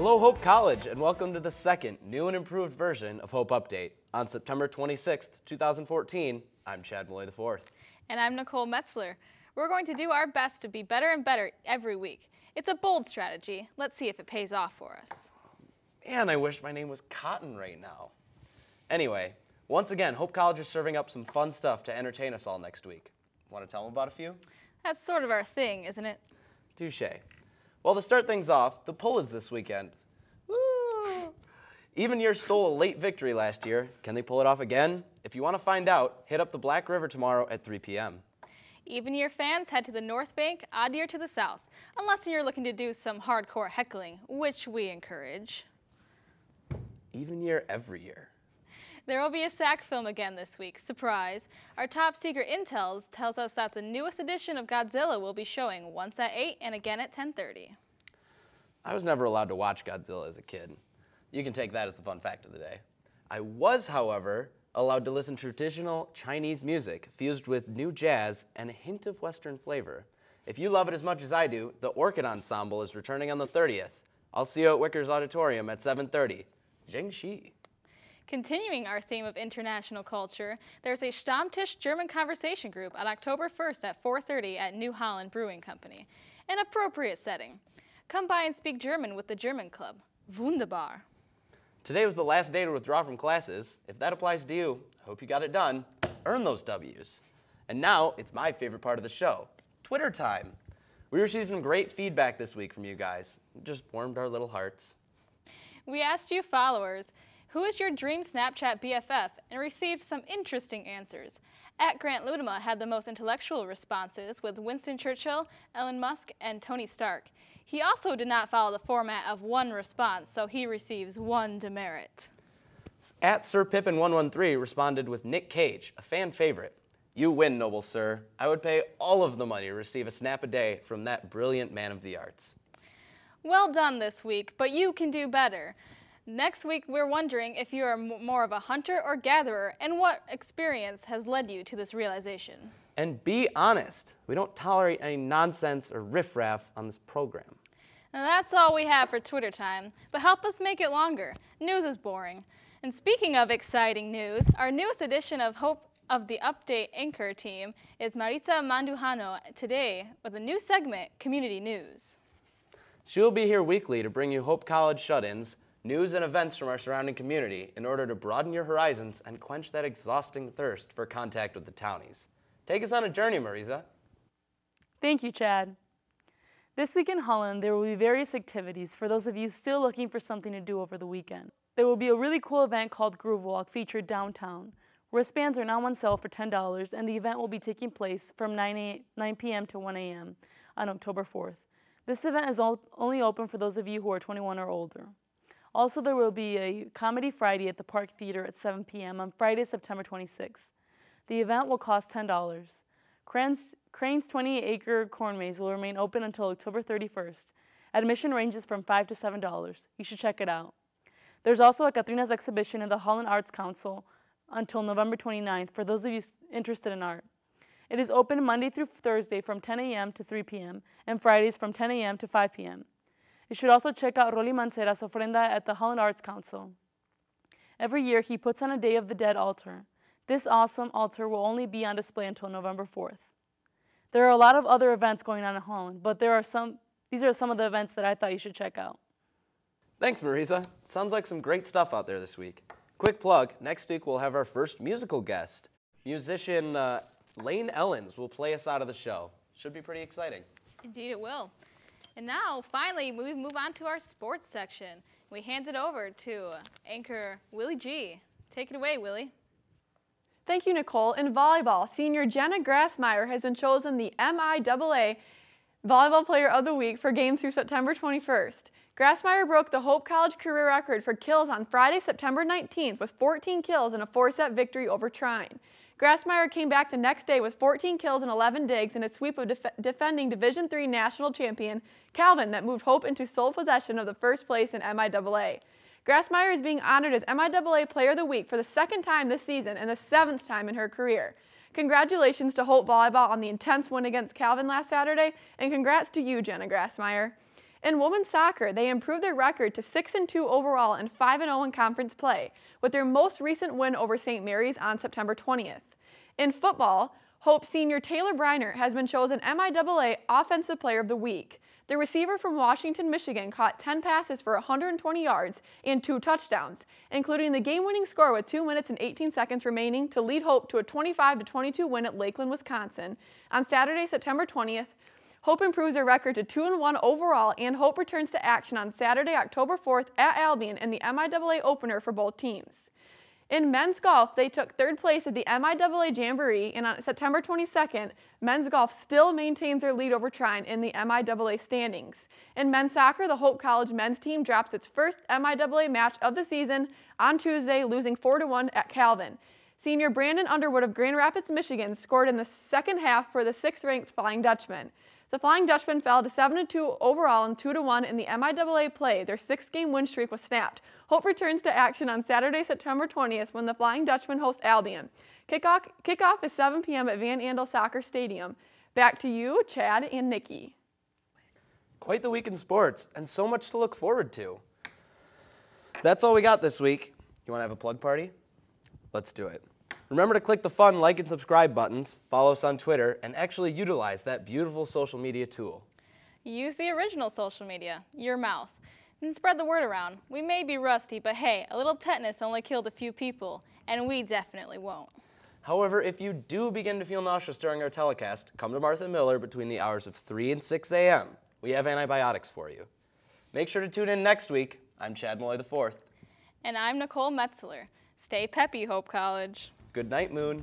Hello, Hope College, and welcome to the second new and improved version of Hope Update. On September 26th, 2014, I'm Chad Malloy IV. And I'm Nicole Metzler. We're going to do our best to be better and better every week. It's a bold strategy. Let's see if it pays off for us. Man, I wish my name was Cotton right now. Anyway, once again, Hope College is serving up some fun stuff to entertain us all next week. Want to tell them about a few? That's sort of our thing, isn't it? Touché. Well, to start things off, the poll is this weekend. Woo! Even Year stole a late victory last year. Can they pull it off again? If you want to find out, hit up the Black River tomorrow at 3 p.m. Even Year fans head to the North Bank, Odd Year to the south, unless you're looking to do some hardcore heckling, which we encourage. Even Year every year. There will be a SAC film again this week. Surprise! Our top secret intel tells us that the newest edition of Godzilla will be showing once at 8 and again at 10:30. I was never allowed to watch Godzilla as a kid. You can take that as the fun fact of the day. I was, however, allowed to listen to traditional Chinese music fused with new jazz and a hint of Western flavor. If you love it as much as I do, the Orchid Ensemble is returning on the 30th. I'll see you at Wickers Auditorium at 7:30. Zhengxi. Continuing our theme of international culture, there's a Stammtisch German conversation group on October 1st at 4:30 at New Holland Brewing Company. An appropriate setting. Come by and speak German with the German Club. Wunderbar. Today was the last day to withdraw from classes. If that applies to you, I hope you got it done. Earn those W's. And now, it's my favorite part of the show, Twitter time. We received some great feedback this week from you guys. It just warmed our little hearts. We asked you followers, who is your dream Snapchat BFF, and received some interesting answers. At Grant Ludema had the most intellectual responses with Winston Churchill, Elon Musk, and Tony Stark. He also did not follow the format of one response, so he receives one demerit. At Sir Pippin113 responded with Nick Cage, a fan favorite. You win, noble sir. I would pay all of the money to receive a snap a day from that brilliant man of the arts. Well done this week, but you can do better. Next week, we're wondering if you are more of a hunter or gatherer, and what experience has led you to this realization. And be honest. We don't tolerate any nonsense or riffraff on this program. Now that's all we have for Twitter time, but help us make it longer. News is boring. And speaking of exciting news, our newest edition of Hope of the Update anchor team is Maritza Mandujano today with a new segment, Community News. She will be here weekly to bring you Hope College shut-ins, news and events from our surrounding community in order to broaden your horizons and quench that exhausting thirst for contact with the townies. Take us on a journey, Marisa. Thank you, Chad. This week in Holland, there will be various activities for those of you still looking for something to do over the weekend. There will be a really cool event called Groove Walk featured downtown. Wristbands are now on sale for $10, and the event will be taking place from 9 p.m. to 1 a.m. on October 4th. This event is only open for those of you who are 21 or older. Also, there will be a Comedy Friday at the Park Theater at 7 p.m. on Friday, September 26th. The event will cost $10. Crane's 28-acre corn maze will remain open until October 31st. Admission ranges from $5 to $7. You should check it out. There's also a Catrina's exhibition in the Holland Arts Council until November 29th for those of you interested in art. It is open Monday through Thursday from 10 a.m. to 3 p.m. and Fridays from 10 a.m. to 5 p.m. You should also check out Rolly Mancera's ofrenda at the Holland Arts Council. Every year, he puts on a Day of the Dead altar. This awesome altar will only be on display until November 4th. There are a lot of other events going on in Holland, but these are some of the events that I thought you should check out. Thanks, Marisa. Sounds like some great stuff out there this week. Quick plug, next week we'll have our first musical guest. Musician Lane Ellens will play us out of the show. Should be pretty exciting. Indeed it will. And now, finally, we move on to our sports section. We hand it over to anchor Willie G. Take it away, Willie. Thank you, Nicole. In volleyball, senior Jenna Grassmeyer has been chosen the MIAA Volleyball Player of the Week for games through September 21st. Grassmeyer broke the Hope College career record for kills on Friday, September 19th with 14 kills in a 4-set victory over Trine. Grassmeyer came back the next day with 14 kills and 11 digs in a sweep of defending Division III national champion Calvin that moved Hope into sole possession of the first place in MIAA. Grassmeyer is being honored as MIAA Player of the Week for the second time this season and the 7th time in her career. Congratulations to Hope Volleyball on the intense win against Calvin last Saturday, and congrats to you, Jenna Grassmeyer. In women's soccer, they improved their record to 6-2 overall and 5-0 in conference play, with their most recent win over St. Mary's on September 20th. In football, Hope senior Taylor Briner has been chosen MIAA Offensive Player of the Week. The receiver from Washington, Michigan caught 10 passes for 120 yards and 2 touchdowns, including the game-winning score with 2 minutes and 18 seconds remaining to lead Hope to a 25-22 win at Lakeland, Wisconsin. On Saturday, September 20th, Hope improves their record to 2-1 overall, and Hope returns to action on Saturday, October 4th at Albion in the MIAA opener for both teams. In men's golf, they took 3rd place at the MIAA Jamboree, and on September 22nd, men's golf still maintains their lead over Trine in the MIAA standings. In men's soccer, the Hope College men's team drops its first MIAA match of the season on Tuesday, losing 4-1 at Calvin. Senior Brandon Underwood of Grand Rapids, Michigan scored in the second half for the 6th-ranked Flying Dutchman. The Flying Dutchman fell to 7-2 overall and 2-1 in the MIAA play. Their 6-game win streak was snapped. Hope returns to action on Saturday, September 20th when the Flying Dutchman host Albion. Kickoff is 7 p.m. at Van Andel Soccer Stadium. Back to you, Chad and Nikki. Quite the week in sports, and so much to look forward to. That's all we got this week. You want to have a plug party? Let's do it. Remember to click the fun like and subscribe buttons, follow us on Twitter, and actually utilize that beautiful social media tool. Use the original social media, your mouth, and spread the word around. We may be rusty, but hey, a little tetanus only killed a few people, and we definitely won't. However, if you do begin to feel nauseous during our telecast, come to Martha Miller between the hours of 3 and 6 a.m. We have antibiotics for you. Make sure to tune in next week. I'm Chad Malloy IV. And I'm Nicole Metzler. Stay peppy, Hope College. Good night, Moon.